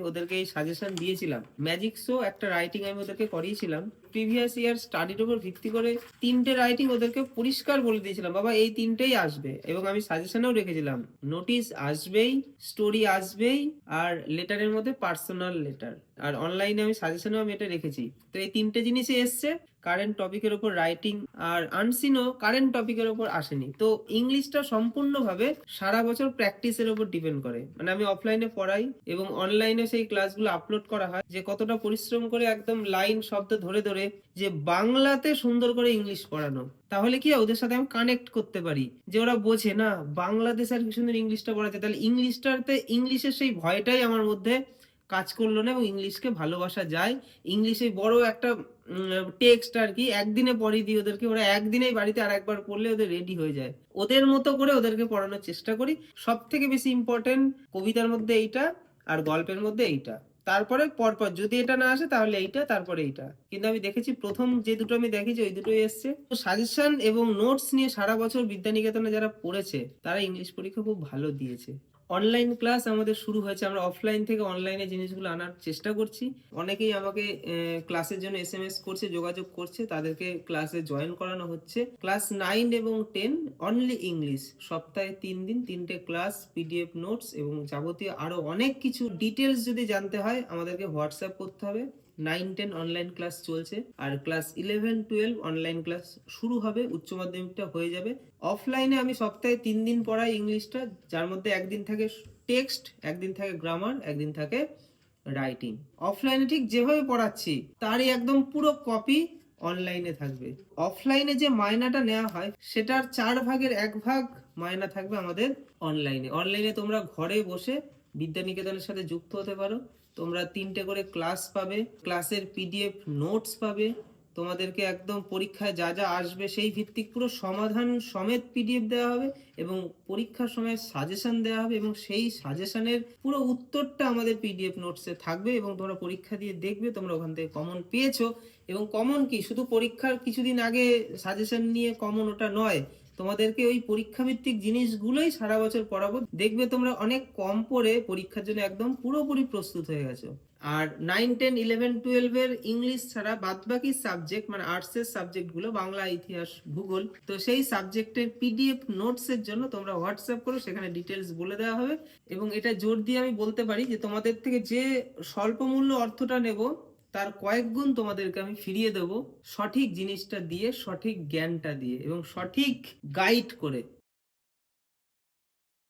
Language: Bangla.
ওদেরকে এই সাজেশন দিয়েছিলাম। ম্যাজিক শো একটা রাইটিং আমি ওদেরকে করিয়েছিলাম, প্রিভিয়াস ইয়ার স্টাডির উপর ভিত্তি করে 3টে রাইটিং ওদেরকে পরিষ্কার বলে দিয়েছিলাম, বাবা এই 3টেই আসবে। এবং আমি সাজেশনেও রেখেছিলাম নোটিশ আসবেই, স্টোরি আসবেই, আর লেটারের মধ্যে পার্সোনাল লেটার। আর অনলাইনে আমি সাজেশনেও আমি এটা রেখেছি। তো এই 3টে জিনিসই এসছে। কারেন্ট টপিকের উপর রাইটিং আর আনসিনও কারেন্ট টপিকের উপর আসেনি। তো ইংলিশটা সম্পূর্ণভাবে সারা বছর প্র্যাকটিসের উপর ডিপেন্ড করে। মানে আমি অফলাইনে পড়াই এবং অনলাইনে সেই ক্লাসগুলো আপলোড করা হয়, যে কতটা পরিশ্রম করে একদম লাইন শব্দ ধরে ধরে যে বাংলাতে সুন্দর করে ইংলিশ পড়ানো। তাহলে কি হয়, ওদের সাথে আমি কানেক্ট করতে পারি, যে ওরা বোঝে না বাংলাদেশ আর কি সুন্দর ইংলিশটা পড়াচ্ছে। তাহলে ইংলিশটাতে ইংলিশের সেই ভয়টাই আমার মধ্যে কাজ করলো না এবং ইংলিশকে ভালোবাসা যায়। ইংলিশে বড় একটা টেক্সট আর কি একদিনে পড়িয়ে দিই ওদেরকে, ওরা একদিনেই বাড়িতে আর একবার পড়লে ওদের রেডি হয়ে যায়। ওদের মতো করে ওদেরকে পড়ানোর চেষ্টা করি। সব থেকে বেশি ইম্পর্টেন্ট কবিতার মধ্যে এইটা, আর গল্পের মধ্যে এইটা, তারপরে পরপর যদি এটা না আসে তাহলে এইটা, তারপরে এইটা। কিন্তু আমি দেখেছি প্রথম যে দুটো আমি দেখেছি ওই দুটোই এসছে। সাজেশন এবং নোটস নিয়ে সারা বছর বিদ্যানিকেতনে যারা পড়েছে তারা ইংলিশ পরীক্ষা খুব ভালো দিয়েছে। অনলাইন ক্লাস আমাদের শুরু হয়েছে, আমরা অফলাইন থেকে অনলাইনে জিনিসগুলো আনার চেষ্টা করছি। অনেকেই আমাকে ক্লাসের জন্য এসএমএস করছে, যোগাযোগ করছে, তাদেরকে ক্লাসে জয়েন করানো হচ্ছে। ক্লাস 9 এবং 10 অনলি ইংলিশ, সপ্তাহে 3 দিন 3টে ক্লাস, পিডিএফ নোটস এবং যাবতীয় আরো অনেক কিছু ডিটেলস যদি জানতে হয় আমাদেরকে হোয়াটসঅ্যাপ করতে হবে। 9-10 অনলাইন ক্লাস চলছে, আর ক্লাস 11-12 অনলাইন ক্লাস শুরু হবে, উচ্চ মাধ্যমিকটা হয়ে যাবে। অফলাইনে আমি সপ্তাহে 3 দিন পড়াই ইংলিশটা, যার মধ্যে একদিন থাকে টেক্সট, একদিন থাকে গ্রামার, একদিন থাকে রাইটিং। অফলাইনে ঠিক যেভাবে পড়াচ্ছি তারই একদম পুরো কপি অনলাইনে থাকবে। অফলাইনে যে মায়নাটা নেওয়া হয় সেটার 1/4 মায়না থাকবে আমাদের অনলাইনে। অনলাইনে তোমরা ঘরে বসে বিদ্যানিকেতনের সাথে যুক্ত হতে পারো। তোমরা 3টে করে ক্লাস পাবে, ক্লাসের পিডিএফ নোটস পাবে, তোমাদেরকে একদম পরীক্ষায় যা যা আসবে সেই ভিত্তিক পুরো সমাধান সমেত পিডিএফ দেওয়া হবে এবং পরীক্ষার সময় সাজেশন দেওয়া হবে এবং সেই সাজেশনের পুরো উত্তরটা আমাদের পিডিএফ নোটসে থাকবে এবং তোমরা পরীক্ষা দিয়ে দেখবে তোমরা ওখান থেকে কমন পেয়েছো। এবং কমন কি, শুধু পরীক্ষার কিছুদিন আগে সাজেশন নিয়ে কমন ওটা নয়, তোমাদেরকে ওই পরীক্ষা ভিত্তিক জিনিসগুলোই সারা বছর পড়াবো। দেখবে তোমরা অনেক কম পড়ে পরীক্ষার জন্য একদম পুরোপুরি প্রস্তুত হয়ে গেছো। আর 9-10-11-12 এর ইংলিশ ছাড়া বাদবাকি সাবজেক্ট মানে আর্টসের সাবজেক্টগুলো, বাংলা, ইতিহাস, ভূগোল, তো সেই সাবজেক্টের পিডিএফ নোটসের জন্য তোমরা হোয়াটসঅ্যাপ করো, সেখানে ডিটেলস বলে দেওয়া হবে। এবং এটা জোর দিয়ে আমি বলতে পারি যে তোমাদের থেকে যে স্বল্প মূল্য অর্থটা নেব তার কয়েক গুণ তোমাদেরকে আমি ফিরিয়ে দেবো, সঠিক জিনিসটা দিয়ে, সঠিক জ্ঞানটা দিয়ে এবং সঠিক গাইড করে।